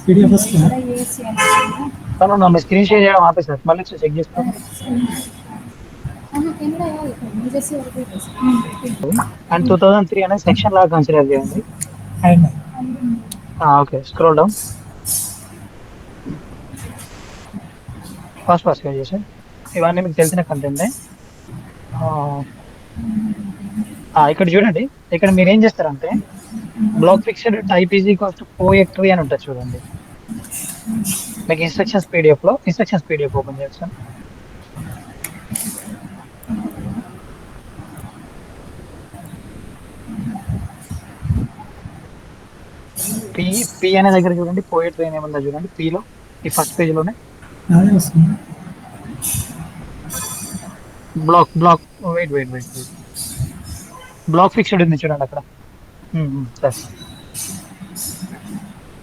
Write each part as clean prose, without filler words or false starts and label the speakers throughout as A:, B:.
A: PDF వస్తుందా?
B: మీ screen share చేయడం ఆపేసారు, మళ్ళీ చెక్ చేసుకోండి. అండ్ 2003 అనేది సెక్షన్ లాగా కన్సిడర్ చేయండి.
A: And
B: okay, scroll down fast చేసి ఇవన్నీ మీకు తెలిసిన కంటెంటే. ఇక్కడ చూడండి, ఇక్కడ మీరు ఏం చేస్తారంటే block fixed type is equals to poetry అని ఉంటుంది చూడండి. మీకు ఇన్స్ట్రక్షన్స్ పీడిఎఫ్ ఓపెన్ చేస్తాను. పి పి అనే దగ్గర చూడండి, పోయట్రీ అని ఏమన్నా చూడండి. పిలో ఈ ఫస్ట్ పేజ్ లోనే
A: అదే వస్తుంది.
B: బ్లాక్ వెయిట్ బ్లాక్ ఫిక్స్డ్ ఉంది చూడండి అక్కడ. సరే,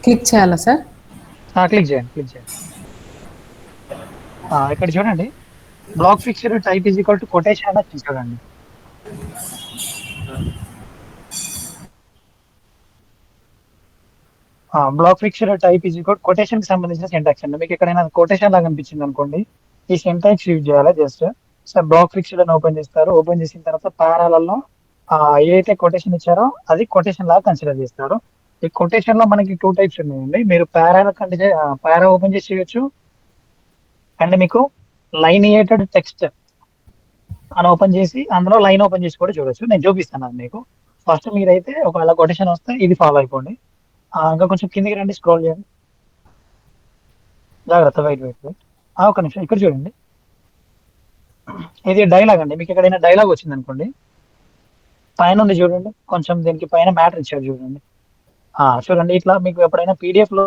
C: క్లిక్ చేయాలా సార్?
B: క్లిక్ చేయండి. ఇక్కడ చూడండి, block fixed type is equal to quotation అని వచ్చింది చూడండి. Block fixed type is equal quotation కి సంబంధించిన సింటాక్స్ అండి. మీకు ఎక్కడైనా కొటేషన్ లాగా అనిపించింది అనుకోండి, ఈ సింటాక్స్ యూజ్ చేయాలి. జస్ట్ సార్ బ్లాక్ ఫిక్స్డ్ అని ఓపెన్ చేస్తారు. ఓపెన్ చేసిన తర్వాత పారాలలో ఏదైతే కొటేషన్ ఇచ్చారో అది కొటేషన్ లాగా కన్సిడర్ చేస్తారు. ఈ కొటేషన్ లో మనకి 2 టైప్స్ ఉన్నాయండి. మీరు పారా ఓపెన్ చేసి చేయొచ్చు, అండ్ మీకు లైనియేటెడ్ టెక్స్ట్ అని ఓపెన్ చేసి అందులో లైన్ ఓపెన్ చేసి కూడా చూడొచ్చు. నేను చూపిస్తాను అది మీకు. ఫస్ట్ మీరైతే ఒకవేళ కొటేషన్ వస్తే ఇది ఫాలో అయిపోండి. ఇంకా కొంచెం కిందికి రండి, స్క్రోల్ చేయండి. జాగ్రత్త, వెయిట్. ఒక నిమిషం, ఇక్కడ చూడండి. ఇది డైలాగ్ అండి. మీకు ఎక్కడైనా డైలాగ్ వచ్చింది అనుకోండి, పైన ఉంది చూడండి, కొంచెం దీనికి పైన మ్యాటర్ ఇచ్చాడు చూడండి. చూడండి, ఇట్లా మీకు ఎప్పుడైనా పీడిఎఫ్ లో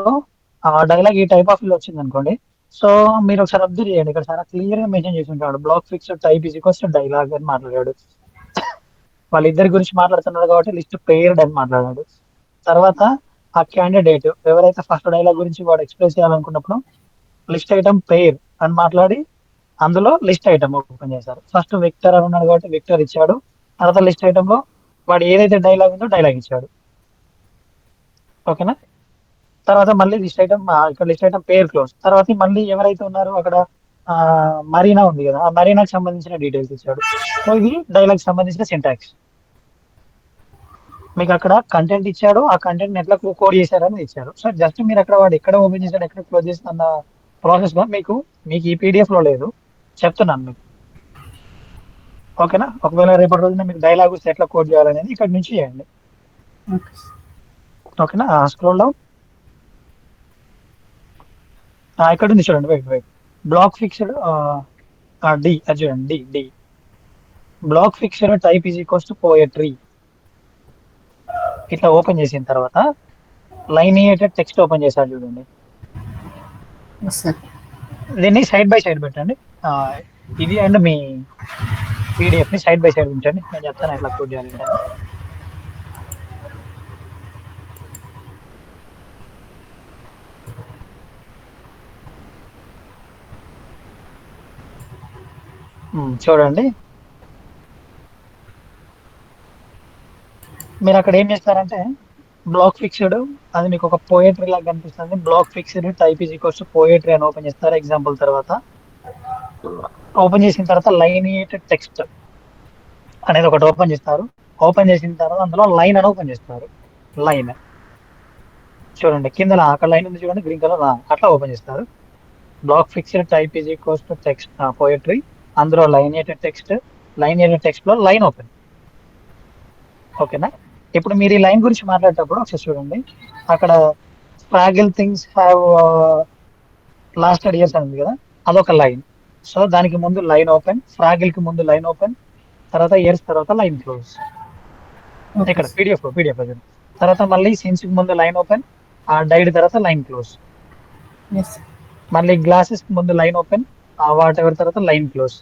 B: డైలాగ్ ఈ టైప్ ఆఫ్ వచ్చింది అనుకోండి, సో మీరు ఒకసారి అబ్జర్వ్ చేయండి. ఇక్కడ చాలా క్లియర్ గా మెన్షన్ చేసి ఉంటాడు, block fixed type is equals to dialogue అని మాట్లాడాడు. వాళ్ళిద్దరి గురించి మాట్లాడుతున్నాడు కాబట్టి లిస్ట్ పేర్డ్ అని మాట్లాడాడు. తర్వాత ఆ క్యాండిడేట్ ఎవరైతే ఫస్ట్ డైలాగ్ గురించి వాడు ఎక్స్ప్రెస్ చేయాలనుకున్నప్పుడు లిస్ట్ ఐటమ్ పేర్ అని మాట్లాడి అందులో లిస్ట్ ఐటమ్ ఓపెన్ చేశారు. ఫస్ట్ విక్టర్ అని ఉన్నాడు కాబట్టి విక్టర్ ఇచ్చాడు. తర్వాత లిస్ట్ ఐటమ్ లో వాడు ఏదైతే డైలాగ్ ఉందో డైలాగ్ ఇచ్చాడు. ఓకేనా? తర్వాత మళ్ళీ ఇక్కడ లిస్ట్ ఐటమ్ పేర్ క్లోజ్. తర్వాత మళ్ళీ ఎవరైతే ఉన్నారో అక్కడ మరీనా ఉంది కదా, ఆ మరీనాకి సంబంధించిన డీటెయిల్స్ ఇచ్చాడు. సో ఇది డైలాగ్ సంబంధించిన సింటాక్స్. మీకు అక్కడ కంటెంట్ ఇచ్చాడు, ఆ కంటెంట్ ఎట్లా కోడ్ చేశారని ఇచ్చారు. సో జస్ట్ మీరు అక్కడ వాడు ఎక్కడ ఓపెన్ చేశాడు, ఎక్కడ క్లోజ్ చేస్తున్న ప్రాసెస్ లో మీకు ఈ పీడిఎఫ్ లో లేదు, చెప్తున్నాను మీకు. ఓకేనా? ఒకవేళ రేపటి రోజున మీకు డైలాగ్ వస్తే ఎట్లా కోడ్ చేయాలనేది ఇక్కడ నుంచి చేయండి. ఓకేనా? Scroll down. ఇక్కడ ఉంది చూడండి, వెయిట్. బ్లాక్ ఫిక్స్డ్ డి, అది చూడండి, D block fixed type is equals to poetry. ఇట్లా ఓపెన్ చేసిన తర్వాత లైనియేటెడ్ టెక్స్ట్ ఓపెన్ చేశారు చూడండి. దీన్ని సైడ్ బై సైడ్ పెట్టండి. ఇది అండ్ మీ పీడిఎఫ్ ని సైడ్ బై సైడ్ ఉంచండి. నేను చెప్తాను ఎట్లా కోడ్ చేయాలి. చూడండి, మీరు అక్కడ ఏం చేస్తారంటే బ్లాక్ ఫిక్స్డ్ అది మీకు ఒక పోయట్రీ లాగా కనిపిస్తుంది. Block fixed type is equals to poetry అని ఓపెన్ చేస్తారు. ఎగ్జాంపుల్ తర్వాత ఓపెన్ చేసిన తర్వాత లైనియేటెడ్ టెక్స్ట్ అనేది ఒకటి ఓపెన్ చేస్తారు. ఓపెన్ చేసిన తర్వాత అందులో లైన్ అని ఓపెన్ చేస్తారు. లైన్ చూడండి, కింద అక్కడ లైన్ ఉంది చూడండి, గ్రీన్ కలర్, అట్లా ఓపెన్ చేస్తారు. Block fixed type is equals to text poetry, అందులో లైనియేటెడ్ టెక్స్ట్ లో లైన్ ఓపెన్. ఓకేనా? ఇప్పుడు మీరు ఈ లైన్ గురించి మాట్లాడేటప్పుడు ఒకసారి చూడండి, అక్కడ fragile things have lasted years అని ఉంది కదా, అదొక లైన్. సో దానికి ముందు లైన్ ఓపెన్, ఫ్రాగిల్ కి ముందు లైన్ ఓపెన్, తర్వాత ఇయర్స్ తర్వాత లైన్ క్లోజ్. ఇక్కడ పీడిఎఫ్ తర్వాత మళ్ళీ సిన్స్ కి ముందు లైన్ ఓపెన్, డైడ్ తర్వాత లైన్ క్లోజ్. మళ్ళీ గ్లాసెస్ కి ముందు లైన్ ఓపెన్, వాట్ ఎవర్ తర్వాత line close.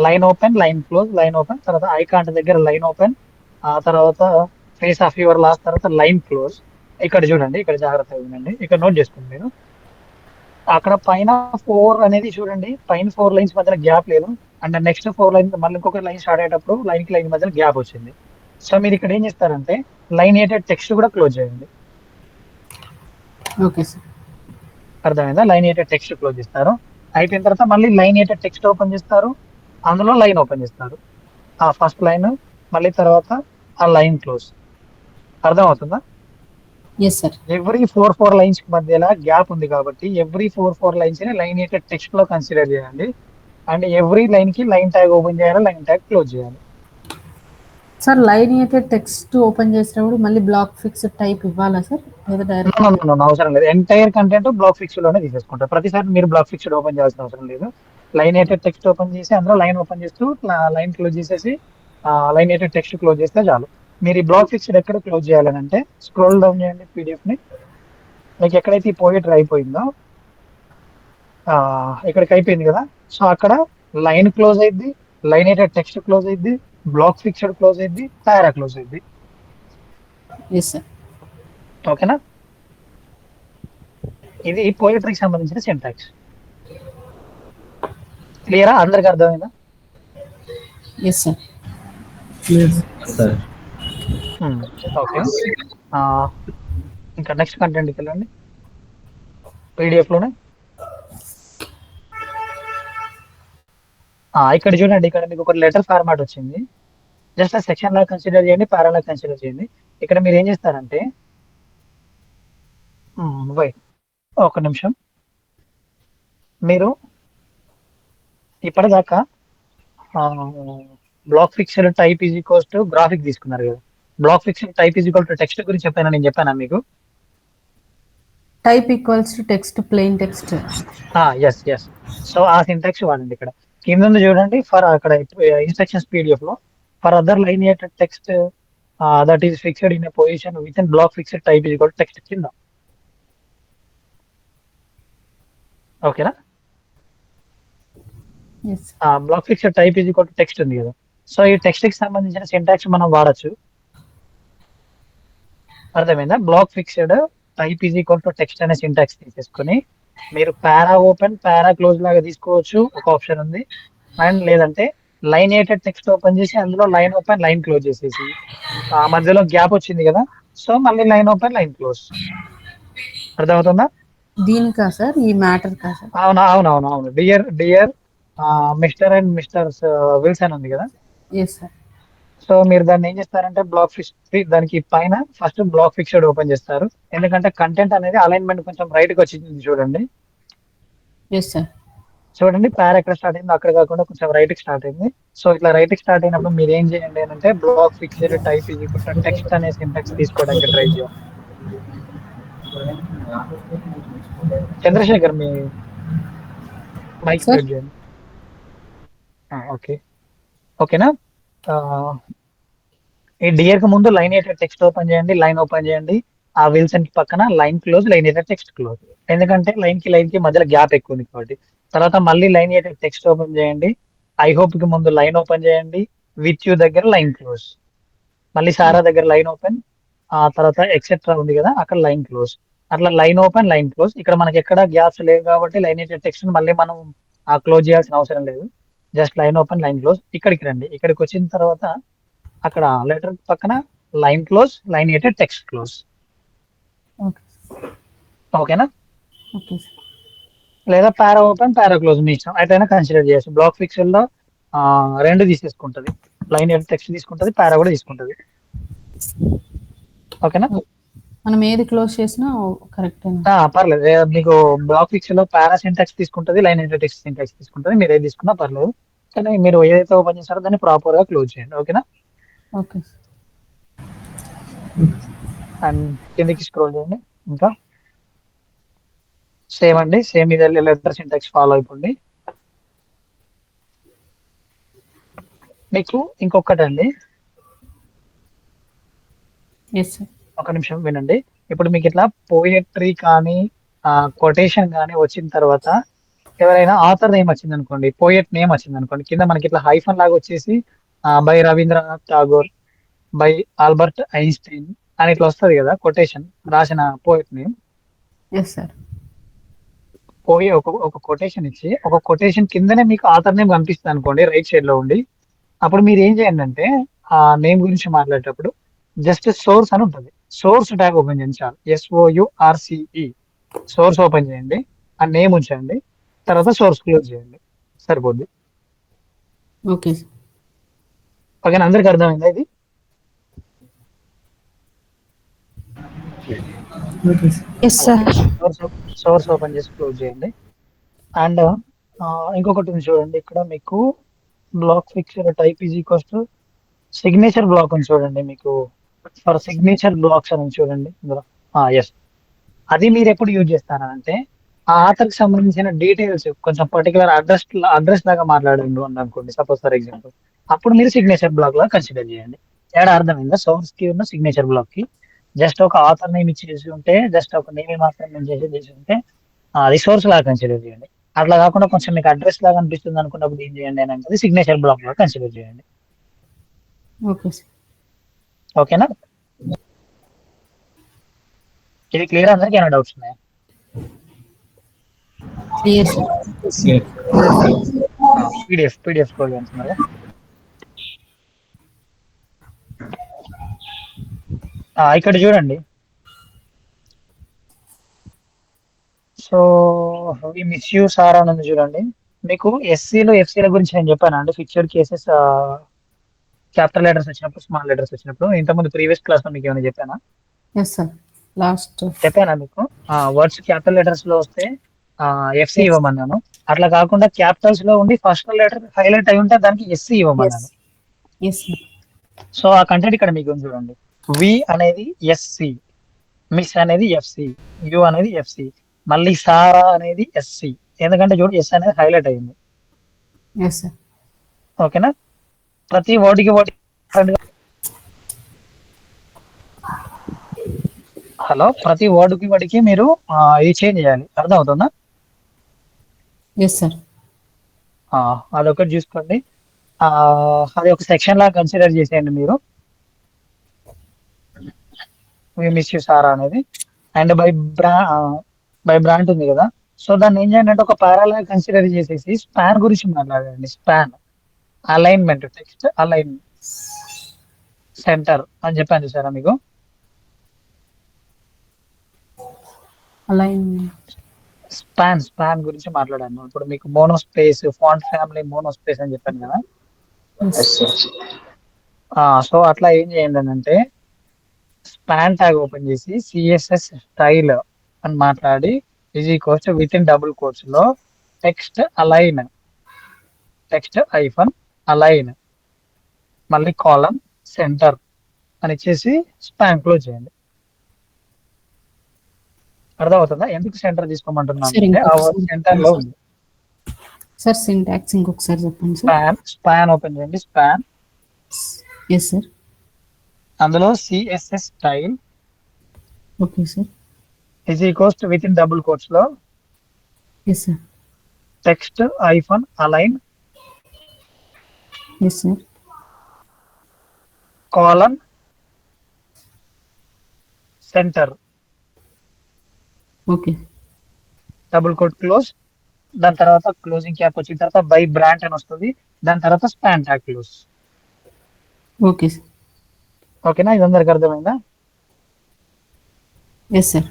B: Line open, line close, line open, తర్వాత ఐకాంట్ దగ్గర లైన్ ఓపెన్, ఆ తర్వాత ఫేస్ ఆఫ్ యువర్ లాస్ట్ తర్వాత లైన్ క్లోజ్. ఇక్కడ చూడండి, ఇక్కడ జాగ్రత్తగా ఉండండి, ఇక్కడ నోట్ చేసుకోండి మీరు. అక్కడ పైన 4 అనేది చూడండి, పైన 4 లైన్స్ మధ్యలో గ్యాప్ లేదు. అండ్ నెక్స్ట్ 4 లైన్స్ మళ్ళీ ఇంకొక లైన్ స్టార్ట్ అయ్యేటప్పుడు లైన్ కి లైన్ మధ్యలో గ్యాప్ వచ్చింది. సో మీరు ఇక్కడ ఏం చేస్తారంటే లైనేటెడ్ టెక్స్ట్ కూడా క్లోజ్ చేయండి.
C: Okay sir.
B: అర్థమైందా? లైనేటెడ్ టెక్స్ట్ క్లోజ్ చేస్తారు. అయిపోయిన తర్వాత మళ్ళీ లైనేటెడ్ టెక్స్ట్ ఓపెన్ చేస్తారు, అందులో లైన్ ఓపెన్ చేస్తారు. ఆ ఫస్ట్ లైన్ మళ్ళీ తర్వాత ఆ లైన్ క్లోజ్. అర్థమవుతుందా?
C: Yes sir.
B: Every four lines మధ్యలో గ్యాప్ ఉంది కాబట్టి ఎవ్రీ ఫోర్ లైన్స్ ని లైనేటెడ్ టెక్స్ట్ లో కన్సిడర్ చేయండి. అండ్ ఎవ్రీ లైన్ కి లైన్ ట్యాగ్ ఓపెన్ చేయాలి, లైన్ ట్యాగ్ క్లోజ్ చేయాలి.
C: సార్ లైనేటెడ్ టెక్స్ట్ ఓపెన్ చేసినప్పుడు మళ్ళీ బ్లాక్ ఫిక్స్డ్ టైప్ ఇవ్వాలా సార్, లేదా డైరెక్ట్?
B: అవసరం లేదు. ఎంటైర్ కంటెంట్ బ్లాక్ ఫిక్స్డ్ లోనే తీసేసుకుంటారు. ప్రతిసారి మీరు బ్లాక్ ఫిక్స్డ్ ఓపెన్ చేయాల్సిన అవసరం లేదు. లైనేటెడ్ టెక్స్ట్ ఓపెన్ చేసి అందులో లైన్ ఓపెన్ చేస్తూ లైన్ క్లోజ్ చేసేసి లైనేటెడ్ టెక్స్ట్ క్లోజ్ చేస్తే చాలు. మీరు ఈ బ్లాక్ ఫిక్స్డ్ ఎక్కడ క్లోజ్ చేయాలని అంటే స్క్రోల్ డౌన్ చేయండి పీడిఎఫ్ ని. మీకు ఎక్కడైతే ఈ పోయిటరీ అయిపోయిందో ఇక్కడికి అయిపోయింది కదా, సో అక్కడ లైన్ క్లోజ్ అయింది, లైనేటెడ్ టెక్స్ట్ క్లోజ్ అయింది, బ్లాక్ ఫిక్స్డ్ క్లోజ్ అయింది, పారా క్లోజ్ అయింది.
C: Yes sir.
B: ఓకేనా? ఇది పోయిటరీకి సంబంధించిన సింటాక్స్. క్లియరా? అందరికి అర్థమైందా?
C: Yes sir.
A: Sir
B: okay. ఇంకా నెక్స్ట్ కంటెంట్కి వెళ్ళండి పీడిఎఫ్ లోనే. ఇక్కడ చూడండి, ఇక్కడ మీకు ఒక లెటర్ ఫార్మాట్ వచ్చింది. జస్ట్ ఆ సెక్షన్ లాగా కన్సిడర్ చేయండి, పారా లాగా కన్సిడర్ చేయండి. ఇక్కడ మీరు ఏం చేస్తారంటే ఒక నిమిషం, మీరు ఇప్పటిదాకా block fixed type is equals to graphic తీసుకున్నారు కదా. Block fixed type is equal to text గురించి చెప్పాను, నేను చెప్పానా మీకు?
C: Type equals to text, plain text.
B: Yes yes. So ఆ సింటాక్స్ వాడండి. ఇక్కడ కింద ఉంది చూడండి, ఫర్ అక్కడ ఇన్స్ట్రక్షన్స్ పీడిఎఫ్ లో for other lineated text that is fixed in a position with in block fixed type is equal to text కింద. ఓకేనా?
C: Yes.
B: Block fixed type is equal to text ఉంది కదా, సో ఈ text కి సంబంధించిన syntax మనం వాడచ్చు. అర్థమైందా? Block fixed type is equal to text అనే సింటాక్స్ తీసేసుకుని మీరు పారా ఓపెన్ పారా క్లోజ్ లాగా తీసుకోవచ్చు, ఒక ఆప్షన్ ఉంది. అండ్ లేదంటే లైనేటెడ్ టెక్స్ట్ ఓపెన్ చేసి అందులో లైన్ ఓపెన్ లైన్ క్లోజ్ చేసేసి మధ్యలో గ్యాప్ వచ్చింది కదా, సో మళ్ళీ లైన్ ఓపెన్ లైన్ క్లోజ్. అర్థమవుతుందా?
C: దీనికా సార్, ఈ మ్యాటర్ కా సార్?
B: అవును. Dear mister and mister Wilson ఉంది కదా,
C: ఎస్ సార్.
B: సో మీరు దాన్ని ఏం చేస్తారంటే బ్లాక్ ఫిక్స్డ్, దానికి పైన ఫస్ట్ బ్లాక్ ఫిక్స్డ్ ఓపెన్ చేస్తారు. ఎందుకంటే కంటెంట్ అనేది అలైన్మెంట్ కొంచెం రైట్ కి వచ్చింది చూడండి.
C: Yes sir.
B: చూడండి, పారా ఎక్కడ స్టార్ట్ అయింది అక్కడ కాకుండా కొంచెం రైట్ కి స్టార్ట్ అయింది. సో ఇట్లా రైట్ కి స్టార్ట్ అయినప్పుడు మీరు ఏం చేయండి అంటే block fixed type is equal to text అనే సింటాక్స్ తీసుకోవడానికి ట్రై చేయండి. చంద్రశేఖర్ మీ మైక్
C: Sir?
B: సెట్ చేయండి. ఓకే, ఓకేనా? ఈ డియర్ కి ముందు లైనేటెడ్ టెక్స్ట్ ఓపెన్ చేయండి, లైన్ ఓపెన్ చేయండి. ఆ విల్సన్ కి పక్కన line close, lineated text close. ఎందుకంటే లైన్ కి మధ్యలో గ్యాప్ ఎక్కువ ఉంది కాబట్టి. తర్వాత మళ్ళీ లైనేటెడ్ టెక్స్ట్ ఓపెన్ చేయండి, ఐ హోప్ కి ముందు లైన్ ఓపెన్ చేయండి, విత్ యూ దగ్గర లైన్ క్లోజ్, మళ్ళీ సారా దగ్గర లైన్ ఓపెన్, ఆ తర్వాత ఎక్సెట్రా ఉంది కదా అక్కడ లైన్ క్లోజ్. అట్లా లైన్ ఓపెన్ లైన్ క్లోజ్. ఇక్కడ మనకి ఎక్కడ గ్యాప్స్ లేవు కాబట్టి లైనేటెడ్ టెక్స్ట్ మళ్ళీ మనం క్లోజ్ చేయాల్సిన అవసరం లేదు. Just line open line close. ఇక్కడికి రండి, ఇక్కడికి వచ్చిన తర్వాత అక్కడ లెటర్ పక్కన line close, lineated text close.
C: Okay.
B: ఓకేనా?
C: Okay sir.
B: లేదా పారా ఓపెన్ పారా క్లోజ్ మీ ఇష్టం, అయితే కన్సిడర్ చేయొచ్చు. బ్లాక్ ఫిక్స్డ్ లో రెండు తీసేసుకుంటది, లైనేటెడ్ టెక్స్ట్ తీసుకుంటది, పారా కూడా తీసుకుంటది. ఓకేనా?
C: మనం ఏది క్లోజ్ చేసినా కరెక్ట్.
B: పర్లేదు. మీకు బ్లాక్ ఫిక్స్డ్ లో పారా సింటాక్స్ తీసుకుంటది, లైనేటెడ్ టెక్స్ట్ సింటాక్స్ తీసుకుంటది. మీరు ఏది తీసుకున్నా పర్లేదు, కానీ మీరు ఏదైతే ఓపెన్ చేస్తారో దాన్ని ప్రాపర్ గా క్లోజ్ చేయండి. ఓకేనా?
C: ఓకే.
B: అండ్ కిందకి స్క్రోల్ చేయండి. ఇంకా సేమ్ అండి, సేమ్ ఇదే లెటర్ సింటాక్స్ ఫాలో అయిపోండి. మీకు ఇంకొకటి అండి,
C: ఎస్ సార్.
B: ఒక నిమిషం వినండి. ఇప్పుడు మీకు ఇట్లా పోయట్రీ కానీ కొటేషన్ కానీ వచ్చిన తర్వాత ఎవరైనా ఆథర్ నేమ్ వచ్చింది అనుకోండి, పోయట్ నేమ్ వచ్చింది అనుకోండి, కింద మనకి ఇట్లా హైఫన్ లాగా వచ్చేసి by Rabindranath Tagore, by Albert Einstein అని ఇట్లా వస్తుంది కదా కొటేషన్, రాసిన పోయట్ నేమ్.
C: Yes sir.
B: పోయి ఒక కొటేషన్ ఇచ్చి ఒక కొటేషన్ కిందనే మీకు ఆథర్ నేమ్ కనిపిస్తుంది అనుకోండి రైట్ సైడ్ లో ఉండి, అప్పుడు మీరు ఏం చేయండి అంటే ఆ నేమ్ గురించి మాట్లాడేటప్పుడు జస్ట్ సోర్స్ అని ఉంటుంది. సోర్స్ ట్యాగ్ ఓపెన్ చేయండి చాలు. SOURCE సోర్స్ ఓపెన్ చేయండి, ఆ నేమ్ ఉంచండి, తర్వాత సోర్స్ క్లోజ్ చేయండి, సరిపోద్ది.
C: Okay sir.
B: ఓకేనా, అందరికి అర్థమైందా ఇది?
A: Okay sir.
C: Yes sir.
B: Source source open చేసి క్లోజ్ చేయండి. అండ్ ఇంకొకటి ఉంది చూడండి, ఇక్కడ మీకు block fixture type is equals to signature block ఉంది చూడండి, మీకు ఫర్ సిగ్నేచర్ బ్లాక్స్ అని చూడండి ఇందులో. ఎస్, అది మీరు ఎప్పుడు యూజ్ చేస్తారంటే ఆ ఆథర్ కి సంబంధించిన డీటెయిల్స్ కొంచెం పర్టికులర్ అడ్రస్ లాగా మాట్లాడండి అని అనుకోండి, సపోజ్ ఫర్ ఎగ్జాంపుల్, అప్పుడు మీరు సిగ్నేచర్ బ్లాక్ లాగా కన్సిడర్ చేయండి. తేడా అర్థమైందా? సోర్స్ కి ఉన్న సిగ్నేచర్ బ్లాక్ కి జస్ట్ ఒక ఆథర్ నేమ్ ఇచ్చేసి ఉంటే, జస్ట్ ఒక నేమ్ మాత్రం చేసి ఉంటే అది సోర్స్ లాగా కన్సిడర్ చేయండి. అట్లా కాకుండా కొంచెం మీకు అడ్రస్ లాగా అనిపిస్తుంది అనుకున్నప్పుడు ఏం చేయండి అని అంటే సిగ్నేచర్ బ్లాక్ లాగా కన్సిడర్ చేయండి.
C: Okay sir.
B: ఓకేనా? ఇది క్లియర్? అందరికి ఏమైనా డౌట్స్ ఉన్నాయా?
C: Clear sir.
B: పీడిఎఫ్ కోడ్ అంటున్నారా? ఇక్కడ చూడండి. సో ఈ మిస్యూస్ ఆర్ అని ఉంది చూడండి. మీకు ఎస్సీలో ఎఫ్సీల గురించి నేను చెప్పాను అండి, ఫిక్చర్డ్ కేసెస్ క్యాపిటల్ లెటర్స్ వచ్చినప్పుడు, స్మాల్ లెటర్స్ వచ్చినప్పుడు. ఇంతకుముందు ప్రీవియస్ క్లాస్ లో మీకు ఏమైనా చెప్పానా?
C: Yes sir. లాస్ట్
B: చెప్పానా మీకు? వర్డ్స్ క్యాపిటల్ లెటర్స్ లో వస్తే ఎఫ్సి ఇవ్వమన్నాను. అట్లా కాకుండా క్యాపిటల్స్ లో ఉండి ఫస్ట్ లెటర్ హైలైట్ అయి ఉంటే దానికి ఎస్సీ ఇవ్వమన్నాను.
C: Yes sir.
B: సో ఆ కంటెంట్ ఇక్కడ మీకు ఉంది చూడండి. వి అనేది ఎస్సి, మిస్ అనేది ఎఫ్సి, యు అనేది ఎఫ్సి, మళ్ళీ సారా అనేది ఎస్సి. ఎందుకంటే చూడు ఎస్ అనేది హైలైట్ అయింది.
C: Yes sir.
B: ఓకేనా? ప్రతి వర్డ్కి ప్రతి వర్డ్కి మీరు ఇది చేంజ్ చేయాలి. అర్థం అవుతుందా?
C: Yes sir.
B: అదొకటి చూసుకోండి. అది ఒక సెక్షన్ లాగా కన్సిడర్ చేసేయండి మీరు, మిస్ యూ సారా అనేది. అండ్ బై బ్రాండ్ ఉంది కదా, సో దాన్ని ఏం చేయండి అంటే ఒక పారాలాగా కన్సిడర్ చేసేసి స్పాన్ గురించి మాట్లాడండి. Span, alignment, text align, centre అని చెప్పాను చూసారా మీకు?
C: అలైన్మెంట్,
B: స్పాన్ గురించి మాట్లాడాను. ఇప్పుడు మీకు మోనోస్పేస్, ఫాంట్ ఫ్యామిలీ మోనోస్పేస్ అని చెప్పాను కదా. సో అట్లా ఏం చేయండి అంటే స్పాన్ ట్యాగ్ ఓపెన్ చేసి సిఎస్ఎస్ స్టైల్ అని మాట్లాడి is equals to with in double quotes లో text align, text hyphen align, మళ్ళీ కాలం సెంటర్ అని ఇచ్చేసి స్పాన్ క్లోజ్ చేయండి. అర్థమవుతుందా ఎందుకు సెంటర్ తీసుకోమంటున్నాను అంటే ఆ వర్డ్ సెంటర్ లో ఉంది.
C: సార్ సింటాక్స్ ఇంకొకసారి చెప్పండి సార్.
B: స్పాన్ ఓపెన్ చేయండి. Span,
C: yes sir.
B: అందులో CSS style
C: okay sir.
B: Is equals to with in double quotes లో
C: yes sir.
B: Text hyphen align,
C: yes sir.
B: Colon centre,
C: okay.
B: Double quote close. దాని తర్వాత closing cap వచ్చిన తర్వాత by brand అని వస్తుంది. దాని తర్వాత span tag close.
C: Okay sir.
B: ఓకేనా? ఇది అందరికి అర్థమైందా?
C: Yes sir.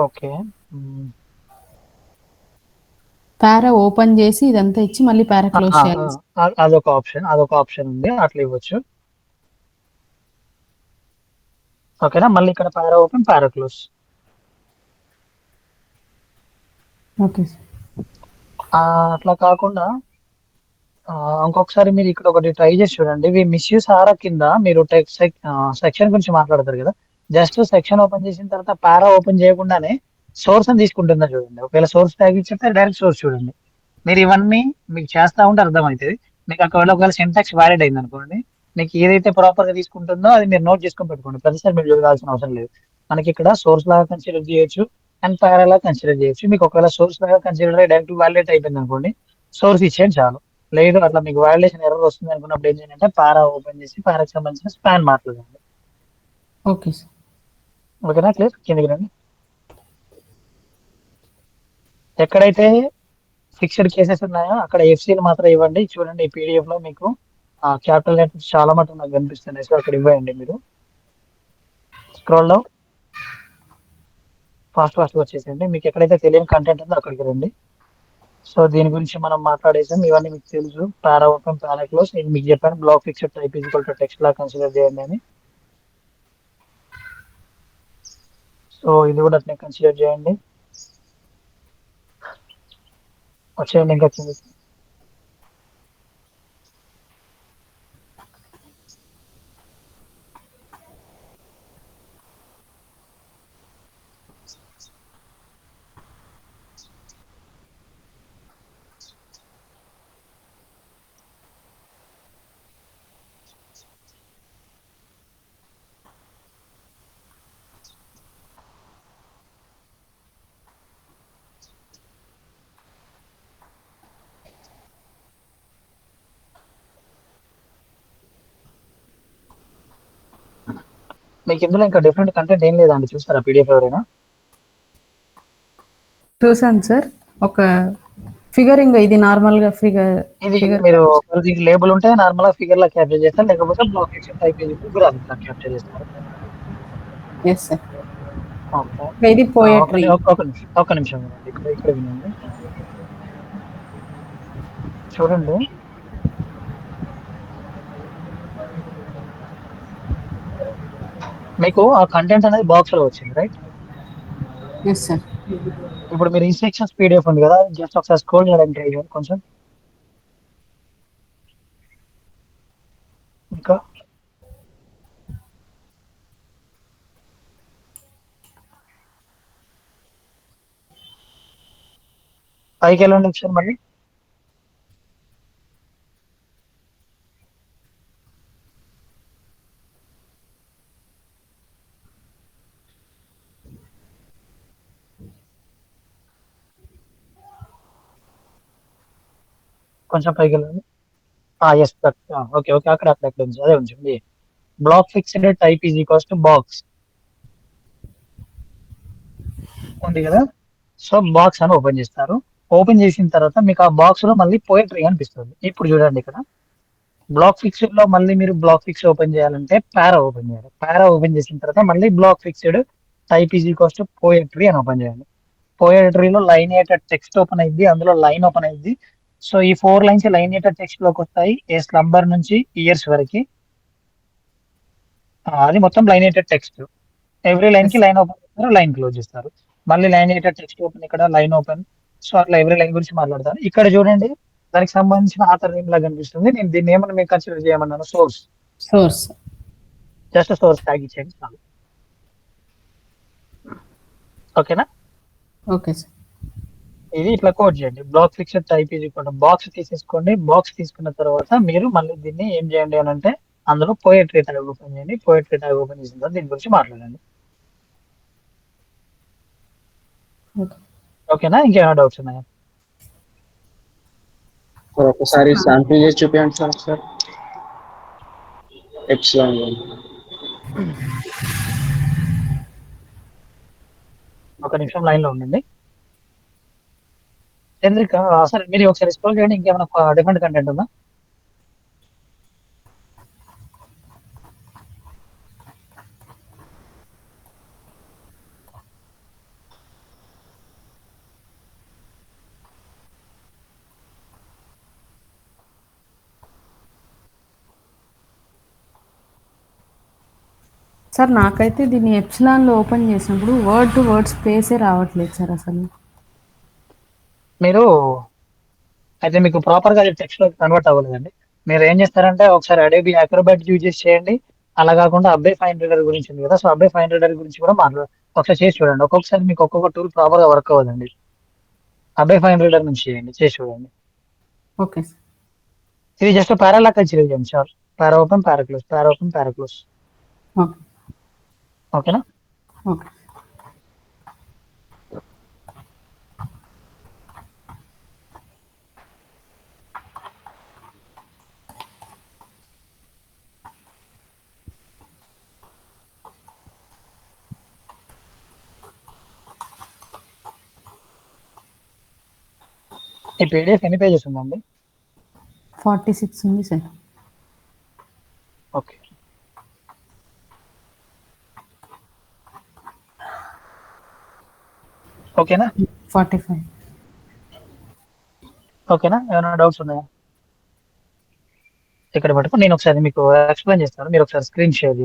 B: Okay.
C: Para open చేసి ఇదంతా ఇచ్చి మళ్ళీ పారా క్లోజ్ చేయాలి.
B: అదొక ఆప్షన్ ఉంది, అట్లా ఇవ్వచ్చు. ఓకేనా? మళ్ళీ ఇక్కడ పారా open, para close.
C: Okay sir.
B: అట్లా కాకుండా ఇంకొకసారి మీరు ఇక్కడ ఒకటి ట్రై చేసి చూడండి. ఇవి మిస్యూస్ ఆరా కింద మీరు సెక్షన్ గురించి మాట్లాడతారు కదా, జస్ట్ సెక్షన్ ఓపెన్ చేసిన తర్వాత పారా ఓపెన్ చేయకుండానే సోర్స్ అని తీసుకుంటుందా చూడండి. ఒకవేళ సోర్స్ ట్యాగ్ ఇచ్చితే డైరెక్ట్ సోర్స్ చూడండి. మీరు ఇవన్నీ మీకు చేస్తా ఉంటే అర్థమవుతుంది. మీకు ఒకవేళ సింటాక్స్ వ్యాలిడ్ అయింది అనుకోండి, మీకు ఏదైతే ప్రాపర్ గా తీసుకుంటుందో అది మీరు నోట్ చేసుకొని పెట్టుకోండి. ప్రతిసారి మీరు చూడాల్సిన అవసరం లేదు. మనకి ఇక్కడ సోర్స్ లాగా కన్సిడర్ చేయొచ్చు అండ్ పారా లాగా కన్సిడర్ చేయొచ్చు. మీకు ఒకవేళ సోర్స్ లాగా కన్సిడర్ అయ్యి డైరెక్ట్ వ్యాలిడేట్ అయిపోయింది అనుకోండి, సోర్స్ ఇచ్చేయండి చాలు. లేదు అట్లా మీకు వ్యాలిడేషన్ ఎర్రర్ వస్తుంది అనుకున్నప్పుడు ఏం చేయాలంటే పారా ఓపెన్ చేసి పారాకి సంబంధించిన స్పాన్ మాట్లాడండి.
C: Okay sir.
B: ఓకేనా? క్లియర్? కిందకి రండి. ఎక్కడైతే ఫిక్స్డ్ కేసెస్ ఉన్నాయా అక్కడ ఎఫ్సీలు మాత్రం ఇవ్వండి. చూడండి ఈ పీడిఎఫ్ లో మీకు క్యాపిటల్ లెటర్స్ చాలా మటుకు నాకు కనిపిస్తున్నాయి. సో అక్కడ ఇవ్వండి మీరు. స్క్రోల్ డౌన్ ఫాస్ట్ వచ్చేసండి. మీకు ఎక్కడైతే తెలియని కంటెంట్ ఉందో అక్కడికి రండి. సో దీని గురించి మనం మాట్లాడేసాం. ఇవన్నీ మీకు తెలుసు. Para open, para close. నేను మీకు చెప్పాను block fixed type is equal to text లా కన్సిడర్ చేయండి అని. సో ఇది కూడా అట్నే కన్సిడర్ చేయండి. వచ్చేయండి ఇంకా కిందకి. మీకు ఇందులో ఇంకా డిఫరెంట్ కంటెంట్ ఏం లేదండి. చూస్తారా పీడిఎఫ్ ఎవరైనా?
C: చూసాను సార్. ఒక ఫిగరింగ్ ఇది నార్మల్గా
B: ఇది
C: ఫిగర్
B: మీరు దీనికి లేబుల్ ఉంటే నార్మల్ గా ఫిగర్ లా క్యాప్చర్ చేస్తారు, లేకపోతే block fixed type is equal graphic లా క్యాప్చర్ చేస్తారు.
C: Yes sir.
B: ఓకే.
C: ఇది పోయట్రీ.
B: ఒక నిమిషం వినండి. ఇక్కడ వినండి. చూడండి మీకు ఆ కంటెంట్ అనేది బాక్స్ లో వచ్చింది, రైట్?
C: Yes sir.
B: ఇప్పుడు మీరు ఇన్స్ట్రక్షన్స్ పీడిఎఫ్ ఉంది కదా, జస్ట్ ఒకసారి స్క్రోల్ చేయడానికి ట్రై చేయండి కొంచెం. ఇంకా పైకి వెళ్ళండి ఒకసారి మళ్ళీ. కొంచెం పైకి వెళ్ళండి. ఎస్, ఓకే ఓకే, అక్కడ ఉంది, అదే ఉంచండి. Block fixed type is equals to box ఉంది కదా. సో బాక్స్ అని ఓపెన్ చేస్తారు. ఓపెన్ చేసిన తర్వాత మీకు ఆ బాక్స్ లో మళ్ళీ పోయట్రీ అనిపిస్తుంది. ఇప్పుడు చూడండి ఇక్కడ బ్లాక్ ఫిక్స్డ్ లో మళ్ళీ మీరు బ్లాక్ ఫిక్స్ ఓపెన్ చేయాలంటే పారా ఓపెన్ చేయాలి. పారా ఓపెన్ చేసిన తర్వాత మళ్ళీ block fixed type is equals to poetry అని ఓపెన్ చేయాలి. పోయట్రీలో లైనేటెడ్ టెక్స్ట్ ఓపెన్ అయింది, అందులో లైన్ ఓపెన్ అయింది. సో ఈ 4 లైన్స్ లైనేటెడ్ టెక్స్ట్ లోకి వస్తాయి, ఏ స్లంబర్ నుంచి ఇయర్స్ వరకు. అది మొత్తం లైనేటెడ్ టెక్స్ట్. ఎవ్రీ లైన్ కి లైన్ ఓపెన్ చేస్తారు, లైన్ క్లోజ్ చేస్తారు. మళ్ళీ లైనేటెడ్ టెక్స్ట్ ఓపెన్, ఇక్కడ లైన్ ఓపెన్. సో అట్లా ఎవ్రీ లైన్ గురించి మాట్లాడతారు. ఇక్కడ చూడండి దానికి సంబంధించిన ఆథర్ నేమ్ లాగా కనిపిస్తుంది. నేను దీన్ని ఏమన్నా మీకు కన్సిడర్ చేయమన్నాను, source.
C: Source.
B: Just source tag ఇచ్చేయండి చాలు. ఓకేనా?
C: Okay sir.
B: ఇది ఇట్లా కోడ్ చేయండి. Block fixed type is equal to box తీసేసుకోండి. బాక్స్ తీసుకున్న తర్వాత మీరు మళ్ళీ దీన్ని ఏం చేయండి అని అంటే అందులో పోయట్రీ ట్యాగ్ ఓపెన్ చేయండి. పోయట్రీ ట్యాగ్ ఓపెన్ చేసిన తర్వాత దీని గురించి మాట్లాడండి.
C: ఓకే.
B: ఓకేనా? ఇంకేమైనా డౌట్స్ ఉన్నాయా?
A: ఒకసారి శాంపిల్ చేసి చూపించండి సార్. సార్ ఎప్సిలాన్
B: ఒక నిమిషం లైన్ లో ఉండండి. చంద్రిక, సరే మీరు ఒకసారి స్క్రోల్ చేయండి. ఇంకేమైనా డిఫరెంట్ కంటెంట్ ఉందా?
C: సార్ నాకైతే దీన్ని ఎప్సిలాన్లో ఓపెన్ చేసినప్పుడు వర్డ్ టు వర్డ్ స్పేసే రావట్లేదు సార్ అసలు.
B: మీరు అయితే మీకు ప్రాపర్ గా టెక్స్ట్ లో కన్వర్ట్ అవ్వలేదండి. మీరు ఏం చేస్తారంటే ఒకసారి అడోబీ అక్రోబాట్ యూజ్ చేయండి. అలా కాకుండా అబ్బే ఫైన్ రీడర్ గురించి ఉంది కదా, సో అబ్బే ఫైన్ రీడర్ గురించి కూడా ఒకసారి చేసి చూడండి. ఒక్కొక్కసారి మీకు ఒక్కొక్క టూల్ ప్రాపర్ గా వర్క్ అవ్వదండి. అబ్బే ఫైన్ రీడర్ నుంచి చేయండి, చేసి చూడండి.
C: Okay sir.
B: ఇది జస్ట్ పారాలా కన్సిడర్ చేయండి సార్. పారా ఓపెన్, పారా క్లోజ్, పారా ఓపెన్, పారా క్లోజ్.
C: ఓకే.
B: ఓకేనా?
C: ఓకే.
B: ఈ పీడిఎఫ్ ఎన్ని పేజెస్ ఉందండి?
C: 46 ఉంది సార్.
B: ఓకే. ఓకేనా?
C: 45.
B: ఓకేనా? ఏమైనా డౌట్స్ ఉన్నాయా? ఇక్కడ పట్టుకొని నేను ఒకసారి మీకు ఎక్స్ప్లెయిన్ చేస్తాను. మీరు ఒకసారి స్క్రీన్ షేర్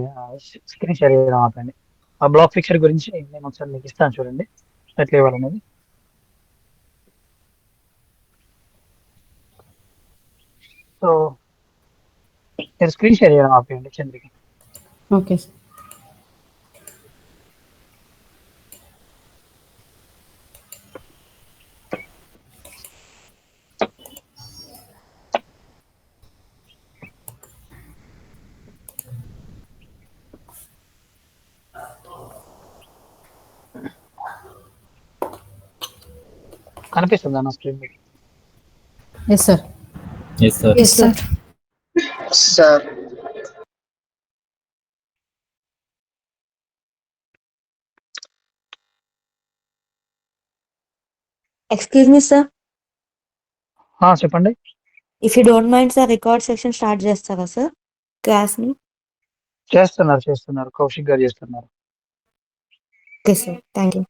B: చేయడం ఆపండి. ఆ బ్లాక్ ఫిక్చర్ గురించి నేను ఒకసారి మీకు ఇస్తాను చూడండి ఎట్లా ఇవ్వాలనేది. సో మీరు స్క్రీన్ షేర్ చేయడం ఆపేయండి చంద్రకి.
C: Okay sir.
B: కనిపిస్తుందా నా స్క్రీన్ మీకు?
C: Yes sir.
D: Yes, sir.
C: Yes sir.
A: Sir
E: Excuse me, sir.
B: చెప్పండి.
E: If you don't mind, sir, record section start చేస్తారా sir? Class ని.
B: చేస్తున్నారు కౌశిక్ గారు చేస్తున్నారు.
E: Okay, sir. Thank you.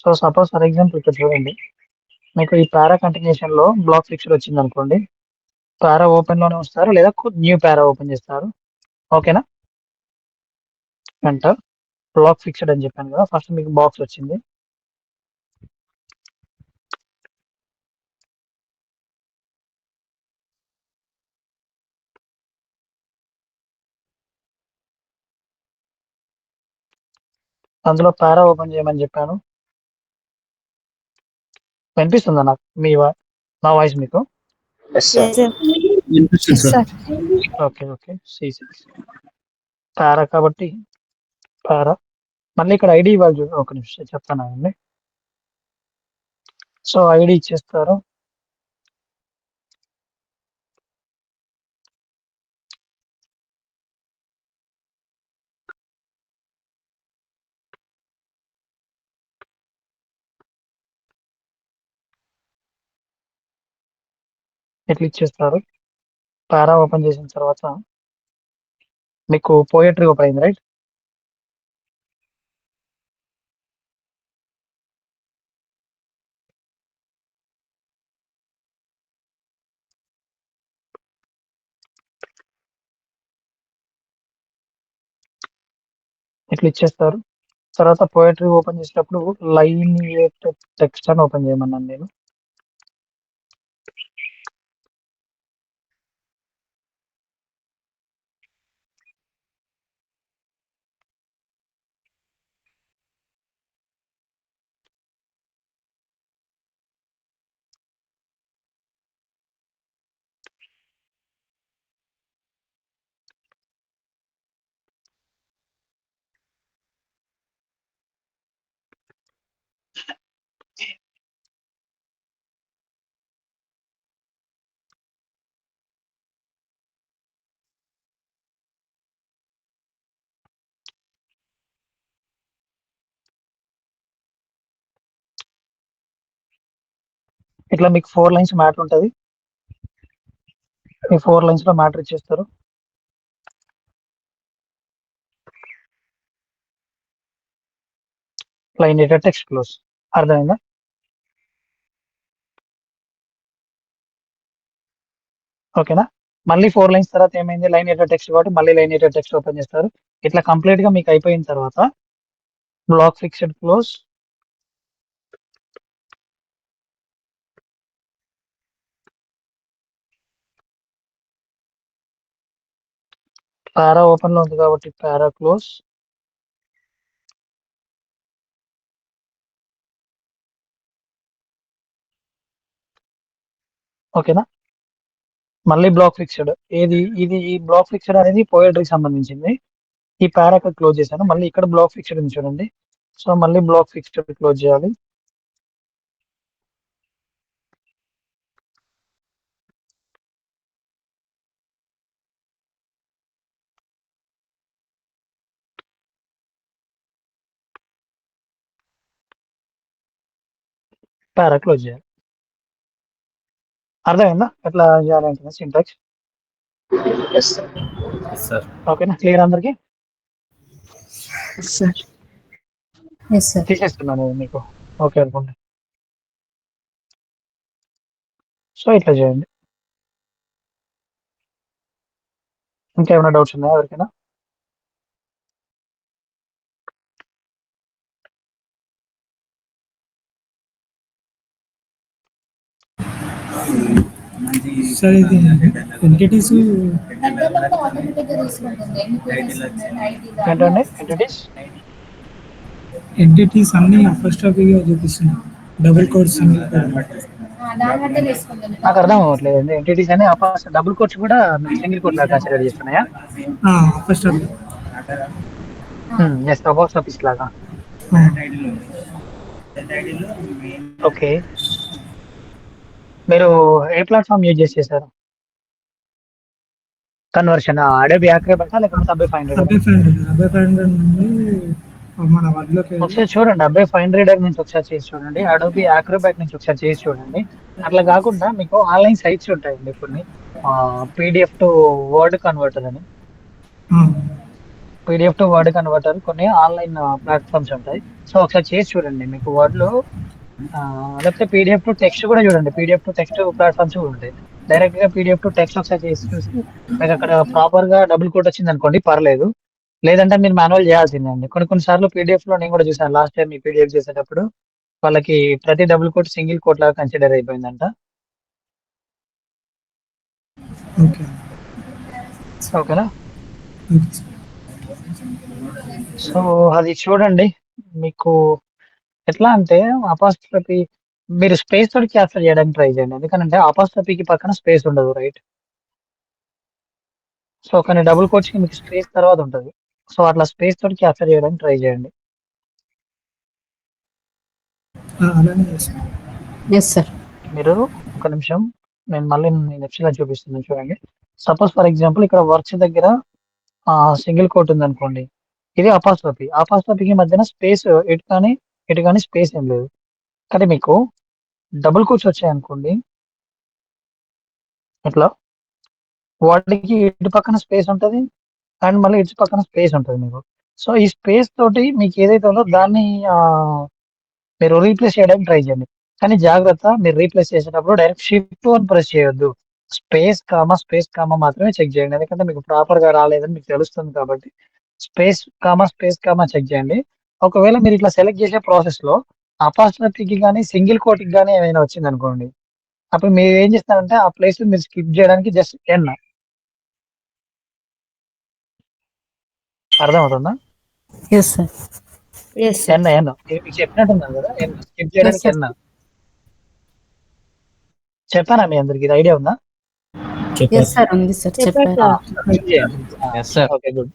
B: So suppose for example ఇక్కడ చూడండి, మీకు ఈ పారా కంటిన్యూషన్ లో బ్లాక్ ఫిక్చర్ వచ్చింది అనుకోండి, పారా ఓపెన్ లోనే ఉంచుతారు లేదా న్యూ పారా ఓపెన్ చేస్తారు. ఓకేనా? ఎంటర్. బ్లాక్ ఫిక్స్డ్ అని చెప్పాను కదా, ఫస్ట్ మీకు బాక్స్ వచ్చింది. అందులో పారా ఓపెన్ చేయమని చెప్పాను. వినిపిస్తుందా నాకు నా వాయిస్ మీకు?
A: Yes sir.
E: Yes, sir.
C: Yes sir.
B: Okay. Para కాబట్టి పారా. మళ్ళీ ఇక్కడ ఐడి ఇవ్వాలి చూడండి, ఒక నిమిషం చెప్తాను అండి. సో ఐడి ఇచ్చేస్తారు. ఇట్లా ఇచ్చేస్తారు. పారా ఓపెన్ చేసిన తర్వాత మీకు పోయట్రీ ఓపెన్ అయింది, రైట్? ఇట్లా ఇచ్చేస్తారు. తర్వాత పోయట్రీ ఓపెన్ చేసేటప్పుడు లైన్ టెక్స్ట్ అని ఓపెన్ చేయమన్నాను నేను. ఇట్లా మీకు 4 లైన్స్ మ్యాటర్ ఉంటుంది. ఈ 4 లైన్స్ లో మ్యాటర్ ఇచ్చేస్తారు. Line editor text close. అర్థమైందా? ఓకేనా? మళ్ళీ 4 లైన్స్ తర్వాత ఏమైంది, లైన్ ఎడిటర్ టెక్స్ట్ కాబట్టి మళ్ళీ లైన్ ఎడిటర్ టెక్స్ట్ ఓపెన్ చేస్తారు. ఇట్లా కంప్లీట్ గా మీకు అయిపోయిన తర్వాత బ్లాక్ ఫిక్స్డ్ క్లోజ్. పారా ఓపెన్ లో ఉంది కాబట్టి పారా క్లోజ్. ఓకేనా? మళ్ళీ బ్లాక్ ఫిక్స్డ్. ఈ బ్లాక్ ఫిక్స్డ్ అనేది పోయట్రీకి సంబంధించింది. ఈ పారాకి క్లోజ్ చేశాను. మళ్ళీ ఇక్కడ బ్లాక్ ఫిక్స్డ్ ఉంది చూడండి. సో మళ్ళీ బ్లాక్ ఫిక్స్డ్ క్లోజ్ చేయాలి. పారా క్లోజ్ చేయాలి. అర్థమైందా ఎట్లా చేయాలంటే సింటాక్స్?
A: Yes sir.
D: సార్
B: ఓకేనా, క్లియర్ అందరికి?
E: Sir
C: yes sir.
B: తీసేస్తున్నాను మీకు ఓకే అనుకోండి. సో ఇట్లా చేయండి. ఇంకా ఏమైనా డౌట్స్ ఉన్నాయా ఎవరికైనా?
F: సార్ ఇది ఎంటిటీస్
B: ఏంటండి ఎంటిటీస్?
F: ఎంటిటీస్ అన్ని ఫస్ట్ టాపిక్ చూపిస్తున్నాయి. Double code single code.
B: నాకు అర్థం అవ్వట్లేదు. ఎంటిటీస్ అని డబుల్ కోట్స్ కూడా సింగిల్ కోట్ లాగా కన్సిడర్ చేస్తున్నాయా?
F: First topic.
B: Yes, about office లాగా. ఓకే, మీరు ఏ ప్లాట్ఫామ్ యూజ్ చేశారు? కన్వర్షన్ అడోబీ యాక్రోబాటా లేకపోతే అబ్బే 500?
F: అబ్బాయి 500 నుండి మన వర్డ్లోకి
B: ఒకసారి చూడండి, అబ్బే 500 నుంచి ఒకసారి చేసి చూడండి, అడోబీ యాక్రోబాట్ నుంచి ఒకసారి చేసి చూడండి. అట్లా కాకుండా మీకు ఆన్లైన్ సైట్స్ ఉంటాయండి కొన్ని, పీడిఎఫ్ టు వర్డ్ కన్వర్టర్ అని. పీడిఎఫ్ టు వర్డ్ కన్వర్టర్ కొన్ని ఆన్లైన్ ప్లాట్ఫామ్స్ ఉంటాయి. సో ఒకసారి చేసి చూడండి, మీకు వర్డ్లో లేకపోతే పీడిఎఫ్ టు టెక్స్ట్ కూడా చూడండి. పీడిఎఫ్ టు టెక్స్ట్ ప్లాట్ఫామ్స్ కూడా ఉంటాయి. డైరెక్ట్ గా పీడిఎఫ్ టు టెక్స్ట్ ఒకసారి చేసి చూసి మీకు అక్కడ ప్రాపర్ గా డబుల్ కోట్ వచ్చింది అనుకోండి, పర్లేదు. లేదంటే మీరు మాన్యువల్ చేయాల్సిందే అండి. కొన్ని సార్లు పీడిఎఫ్ లో నేను కూడా చూసాను, లాస్ట్ టైం మీ పీడిఎఫ్ చేసేటప్పుడు వాళ్ళకి ప్రతి డబుల్ కోట్ సింగిల్ కోట్ లాగా కన్సిడర్ అయిపోయిందంట.
F: ఓకే.
B: ఓకేనా? సో అది చూడండి. మీకు ఎట్లా అంటే అపాస్ట్రఫీ మీరు స్పేస్ తోటి క్యాప్చర్ చేయడానికి ట్రై చేయండి. ఎందుకంటే అపాస్ట్రఫీకి పక్కన స్పేస్ ఉండదు, రైట్? సో కానీ డబుల్ కోట్స్ కి మీకు స్పేస్ తర్వాత ఉంటుంది. సో అట్లా స్పేస్ తోటి క్యాప్చర్ చేయడానికి ట్రై చేయండి.
F: అలానే చేస్తాం.
C: Yes sir.
B: మీరు ఒక నిమిషం, నేను మళ్ళీ నెక్స్ట్ చూపిస్తున్నాను చూడండి. సపోజ్ ఫర్ ఎగ్జాంపుల్ ఇక్కడ వర్క్స్ దగ్గర సింగిల్ కోట్ ఉంది అనుకోండి, ఇది అపాస్ట్రఫీకి మధ్యన స్పేస్ ఎటు కానీ స్పేస్ ఏం లేదు. కానీ మీకు డబుల్ కోట్స్ వచ్చాయి అనుకోండి, ఇట్లా వాటికి ఇటు పక్కన స్పేస్ ఉంటుంది అండ్ మళ్ళీ ఇటు పక్కన స్పేస్ ఉంటుంది మీకు. సో ఈ స్పేస్ తోటి మీకు ఏదైతే ఉందో దాన్ని మీరు రీప్లేస్ చేయడానికి ట్రై చేయండి. కానీ జాగ్రత్త, మీరు రీప్లేస్ చేసేటప్పుడు డైరెక్ట్ షిఫ్ట్ అని ప్రెస్ చేయొద్దు. స్పేస్ కామా మాత్రమే చెక్ చేయండి. ఎందుకంటే మీకు ప్రాపర్ గా రాలేదని మీకు తెలుస్తుంది కాబట్టి స్పేస్ కామా చెక్ చేయండి. ఒకవేళ మీరు ఇట్లా సెలెక్ట్ చేసే ప్రాసెస్ లో అపాస్ట్రఫీకి కానీ సింగిల్ కోట్కి కానీ ఏమైనా వచ్చింది అనుకోండి, అప్పుడు మీరు ఏం చేస్తారంటే ఆ ప్లేస్ మీరు స్కిప్ చేయడానికి జస్ట్ ఎన్. అర్థమవుతుందా?
C: Yes sir.
E: ఎస్
B: ఎన్ మీకు చెప్పినట్టున్నాను కదా, స్కిప్ చేయడానికి
C: Yes, sir.
B: ఎన్. చెప్పానా మీ అందరికి? ఇది ఐడియా ఉందా?
C: ఎస్ సార్, ఉంది సార్, చెప్పారు.
B: Okay good.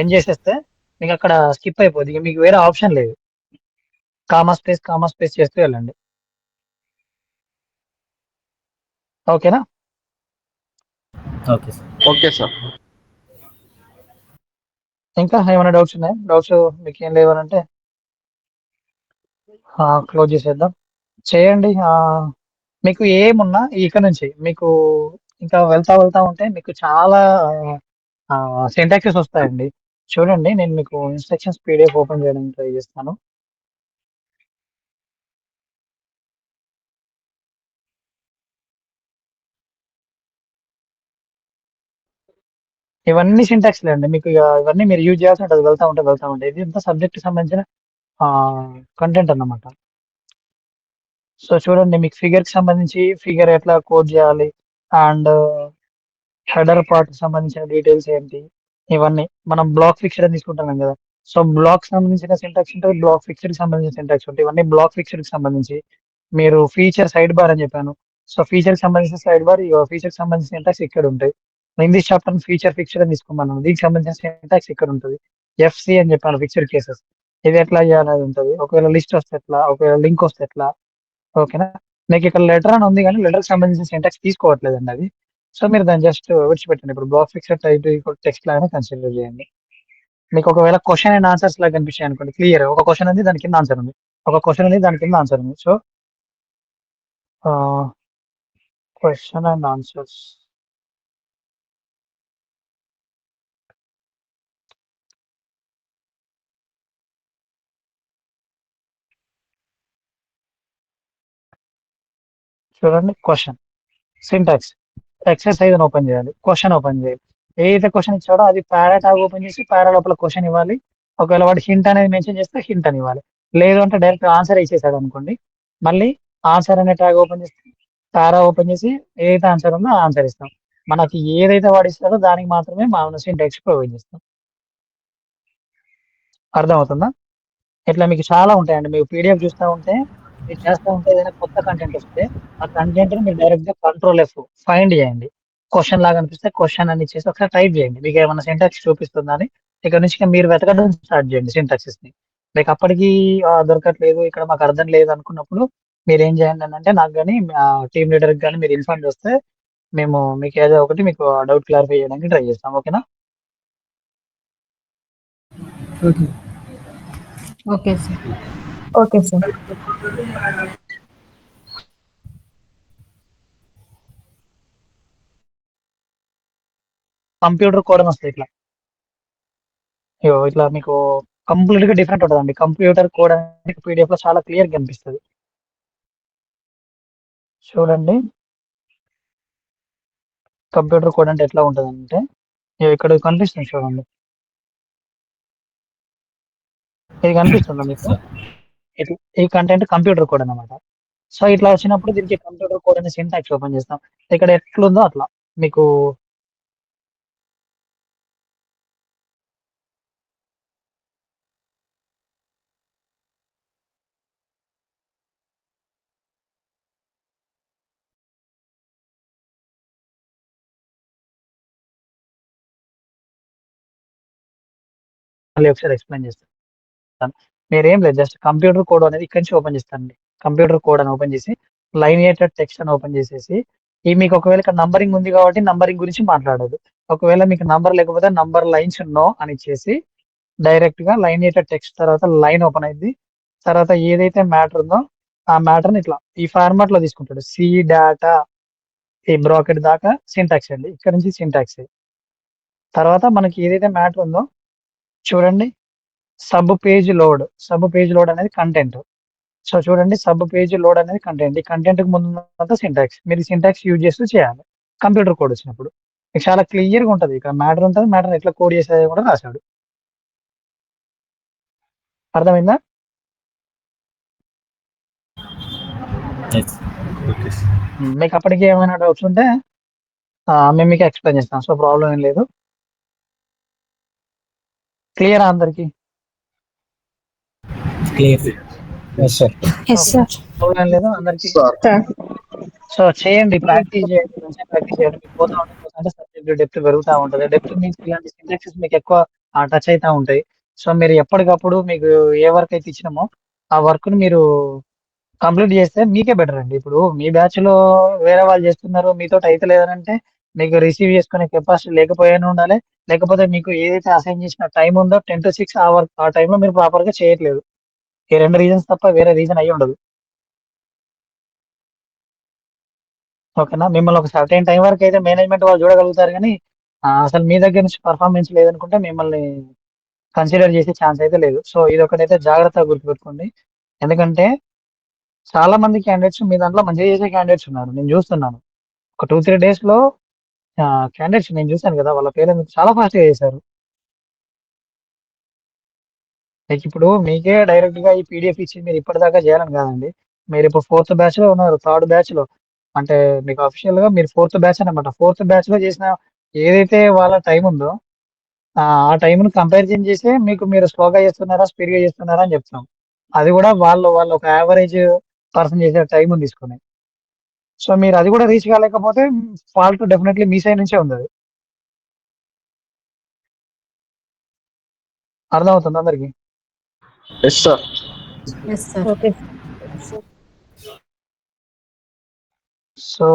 B: ఏం చేసేస్తే మీకు అక్కడ స్కిప్ అయిపోద్ది, ఇక మీకు వేరే ఆప్షన్ లేదు. కామా స్పేస్ చేస్తూ వెళ్ళండి. ఓకేనా?
D: Okay sir.
A: Okay sir.
B: ఇంకా ఏమైనా డౌట్స్ ఉన్నాయా? డౌట్స్ మీకు ఏం లేవనంటే క్లోజ్ చేసేద్దాం. చేయండి. మీకు ఏమున్నా ఇక్కడ నుంచి మీకు ఇంకా వెళ్తా ఉంటే మీకు చాలా సింటాక్సెస్ వస్తాయండి. చూడండి, నేను మీకు ఇన్స్ట్రక్షన్స్ పీడిఎఫ్ ఓపెన్ చేయడానికి ట్రై చేస్తాను. ఇవన్నీ సింటాక్స్లే అండి. మీకు ఇవన్నీ మీరు యూజ్ చేయాల్సి ఉంటుంది వెళ్తా ఉంటే. ఇది ఇంత సబ్జెక్ట్ సంబంధించిన కంటెంట్ అన్నమాట. సో చూడండి, మీకు ఫిగర్ కి సంబంధించి ఫిగర్ ఎట్లా కోడ్ చేయాలి అండ్ హెడర్ పార్ట్ సంబంధించిన డీటెయిల్స్ ఏంటి, ఇవన్నీ మనం బ్లాక్ ఫిక్స్డ్ అని తీసుకుంటున్నాం కదా. సో బ్లాక్ సంబంధించిన సింటాక్స్ ఉంటుంది, బ్లాక్ ఫిక్స్డ్ కి సంబంధించిన సింటాక్స్ ఉంటాయి. ఇవన్నీ బ్లాక్ ఫిక్స్డ్ కి సంబంధించి. మీరు ఫీచర్ సైడ్ బార్ అని చెప్పాను. సో ఫీచర్ కి సంబంధించిన సైడ్ బార్, ఫీచర్ కి సంబంధించిన సింటాక్స్ ఇక్కడ ఉంటాయి. ఇంగ్లీష్ చాప్టర్ ఫీచర్ ఫిక్స్డ్ అని తీసుకున్నాను, దీనికి సంబంధించిన సింటాక్స్ ఇక్కడ ఉంటుంది. ఎఫ్సి అని చెప్పాను, ఫిక్స్డ్ కేసెస్. ఇది ఎట్లా చేయాలనేది ఉంటుంది. ఒకవేళ లిస్ట్ వస్తే ఎట్లా, ఒకవేళ లింక్ వస్తే ఎట్లా. ఓకేనా? మీకు ఇక్కడ లెటర్ అని ఉంది కానీ లెటర్ కి సంబంధించిన సింటాక్స్ తీసుకోవట్లేదండి అది. సో మీరు దాన్ని జస్ట్ విడిచిపెట్టండి. ఇప్పుడు బ్లాక్ ఫిక్స్డ్ టైప్ టెక్స్ట్ లాగానే కన్సిడర్ చేయండి. మీకు ఒకవేళ క్వశ్చన్ అండ్ ఆన్సర్స్ లాగా కనిపించాయి అనుకోండి, క్లియర్ ఒక క్వశ్చన్ ఉంది దాని కింద ఆన్సర్ ఉంది, ఒక క్వశ్చన్ ఉంది దాని కింద ఆన్సర్ ఉంది. So question and answers. చూడండి, క్వశ్చన్ సింటాక్స్ ఎక్సర్సైజ్ ఓపెన్ చేయాలి, క్వశ్చన్ ఓపెన్ చేయాలి. ఏదైతే క్వశ్చన్ ఇచ్చాడో అది పారా ట్యాగ్ ఓపెన్ చేసి పారా లోపల క్వశ్చన్ ఇవ్వాలి. ఒకవేళ వాడు హింట్ అనేది మెన్షన్ చేస్తే హింట్ అని ఇవ్వాలి. లేదు అంటే డైరెక్ట్ ఆన్సర్ ఇచ్చేసాడు అనుకోండి, మళ్ళీ ఆన్సర్ అనే ట్యాగ్ ఓపెన్ చేసి పారా ఓపెన్ చేసి ఏదైతే ఆన్సర్ ఉందో ఆన్సర్ ఇస్తాం. మనకి ఏదైతే వాడు ఇస్తాడో దానికి మాత్రమే మనం సింటాక్స్ ప్రొవైడ్ చేస్తాం. అర్థమవుతుందా? ఇట్లా మీకు చాలా ఉంటాయండి. మీకు పీడిఎఫ్ చూస్తూ ఉంటే మీరు చేస్తూ ఉంటే ఏదైనా కొత్త కంటెంట్ వస్తే ఆ కంటెంట్ ని మీరు డైరెక్ట్ గా కంట్రోల్ F ఫైండ్ చేయండి. క్వశ్చన్ లాగా అనిపిస్తే క్వశ్చన్ అని చేసి ఒకసారి టైప్ చేయండి. మీకు ఏమైనా సింటాక్స్ చూపిస్తుందా అని ఇక్కడ నుంచి మీరు వెతకడం స్టార్ట్ చేయండి సింటాక్సెస్ ని. మీకు అప్పటికి దొరకట్లేదు, ఇక్కడ మాకు అర్థం లేదు అనుకున్నప్పుడు మీరు ఏం చేయండి అని అంటే నాకు కానీ టీమ్ లీడర్ కానీ మీరు ఇన్ఫార్మ్ చేస్తే మేము మీకు ఏదో ఒకటి మీకు డౌట్ క్లారిఫై చేయడానికి ట్రై చేస్తాం. ఓకేనా?
F: Okay.
C: Okay sir.
A: Okay sir.
B: Computer code అని వస్తాయి ఇట్లా. ఇట్లా మీకు కంప్లీట్ గా డిఫరెంట్ ఉంటుందండి. కంప్యూటర్ కోడ్ అనేది పీడిఎఫ్ లో చాలా క్లియర్ గా కనిపిస్తుంది. చూడండి, కంప్యూటర్ కోడ్ అంటే ఎట్లా ఉంటుంది అంటే ఇక్కడ కనిపిస్తుంది చూడండి, ఇది కనిపిస్తుందా మీకు? ఈ కంటెంట్ కంప్యూటర్ కోడ్ అన్నమాట. సో ఇట్లా వచ్చినప్పుడు దీనికి కంప్యూటర్ కోడ్ అనే సింటాక్స్ ఓపెన్ చేస్తాం. ఇక్కడ ఎట్లుందో అట్లా మీకు మళ్ళీ ఒకసారి ఎక్స్ప్లెయిన్ చేస్తాను. మీరేం లేదు, జస్ట్ కంప్యూటర్ కోడ్ అనేది ఇక్కడి నుంచి ఓపెన్ చేస్తానండి. కంప్యూటర్ కోడ్ అని ఓపెన్ చేసి లైనియేటెడ్ టెక్స్ట్ అని ఓపెన్ చేసేసి ఈ మీకు ఒకవేళ ఇక్కడ నంబరింగ్ ఉంది కాబట్టి నంబరింగ్ గురించి మాట్లాడదు. ఒకవేళ మీకు నంబర్ లేకపోతే నంబర్ లైన్స్ నో అని ఇచ్చేసి డైరెక్ట్ గా లైనియేటెడ్ టెక్స్ట్ తర్వాత లైన్ ఓపెన్ అయింది. తర్వాత ఏదైతే మ్యాటర్ ఉందో ఆ మ్యాటర్ ని ఇట్లా ఈ ఫార్మాట్ లో తీసుకుంటాడు. సి డాటా ఈ బ్రాకెట్ దాకా సింటాక్స్ అండి. ఇక్కడ నుంచి సింటాక్స్. తర్వాత మనకి ఏదైతే మ్యాటర్ ఉందో చూడండి, సబ్ పేజ్ లోడ్ అనేది కంటెంట్. సో చూడండి, సబ్ పేజ్ లోడ్ అనేది కంటెంట్. ఈ కంటెంట్ కి ముందు సింటాక్స్. మీరు సింటాక్స్ యూజ్ చేస్తూ చేయాలి కంప్యూటర్ కోడ్ వచ్చినప్పుడు. మీకు చాలా క్లియర్ గా ఉంటుంది. ఇక్కడ మ్యాటర్ ఉంటుంది, మ్యాటర్ ఎట్లా కోడ్ చేసేది కూడా రాశాడు. అర్థమైందా? మీకు అప్పటికి ఏమైనా డౌట్స్ ఉంటే మేము మీకు ఎక్స్ప్లెయిన్ చేస్తాం. సో ప్రాబ్లం ఏం లేదు. క్లియరా అందరికి? ప్రాబ్లం ఏం లేదు అందరికి. సో చేయండి, ప్రాక్టీస్ చేయండి, మంచిగా ప్రాక్టీస్ చేయండి. మీకు పోతా ఉంటుంది సబ్జెక్ట్ డెప్త్ పెరుగుతూ ఉంటుంది. డెప్త్ మీన్స్ ఇలాంటి సింటాక్సెస్ మీకు ఎక్కువ టచ్ అవుతూ ఉంటాయి. సో మీరు ఎప్పటికప్పుడు మీకు ఏ వర్క్ అయితే ఇచ్చినామో ఆ వర్క్ ని మీరు కంప్లీట్ చేస్తే మీకే బెటర్ అండి. ఇప్పుడు మీ బ్యాచ్ లో వేరే వాళ్ళు చేస్తున్నారు, మీతో అయితే లేదనంటే మీకు రిసీవ్ చేసుకునే కెపాసిటీ లేకపోయినా ఉండాలి. లేకపోతే మీకు ఏదైతే అసైన్ చేసిన టైం ఉందో 10 to 6 ఆ టైంలో మీరు ప్రాపర్ గా చేయట్లేదు. ఈ 2 రీజన్స్ తప్ప వేరే రీజన్ అయ్యి ఉండదు. ఓకేనా? మిమ్మల్ని ఒక సర్టైన్ టైం వరకు అయితే మేనేజ్మెంట్ వాళ్ళు చూడగలుగుతారు, కానీ అసలు మీ దగ్గర నుంచి పర్ఫార్మెన్స్ లేదనుకుంటే మిమ్మల్ని కన్సిడర్ చేసే ఛాన్స్ అయితే లేదు. సో ఇది ఒకటైతే జాగ్రత్తగా గుర్తుపెట్టుకోండి. ఎందుకంటే చాలా మంది క్యాండిడేట్స్ మీ దాంట్లో మంచిగా చేసే క్యాండిడేట్స్ ఉన్నారు, నేను చూస్తున్నాను. ఒక 2-3 డేస్ లో క్యాండిడేట్స్ నేను చూశాను కదా, వాళ్ళ పేరెంట్స్ చాలా ఫాస్ట్ గా చేశారు. లైక్ ఇప్పుడు మీకే డైరెక్ట్ గా ఈ పీడిఎఫ్ ఇచ్చి మీరు ఇప్పటిదాకా చేయాలని కాదండి. మీరు ఇప్పుడు 4th బ్యాచ్ లో ఉన్నారు, 3rd బ్యాచ్ లో, అంటే మీకు అఫీషియల్ గా మీరు 4th బ్యాచ్ అనమాట. 4th బ్యాచ్ లో చేసిన ఏదైతే వాళ్ళ టైం ఉందో ఆ టైం ను కంపారిజన్ చేసి మీకు మీరు స్లోగా చేస్తున్నారా స్పీడ్ గా చేస్తున్నారా అని చెప్తున్నాం. అది కూడా వాళ్ళు ఒక యావరేజ్ పర్సన్ చేసే టైం తీసుకుని. సో మీరు అది కూడా రీచ్ కాలేకపోతే ఫాల్ట్ డెఫినెట్లీ మీ సైడ్ నుంచే ఉంది. అది అర్థమవుతుంది అందరికి?
A: Yes sir.
C: Yes sir.
A: Okay.
B: So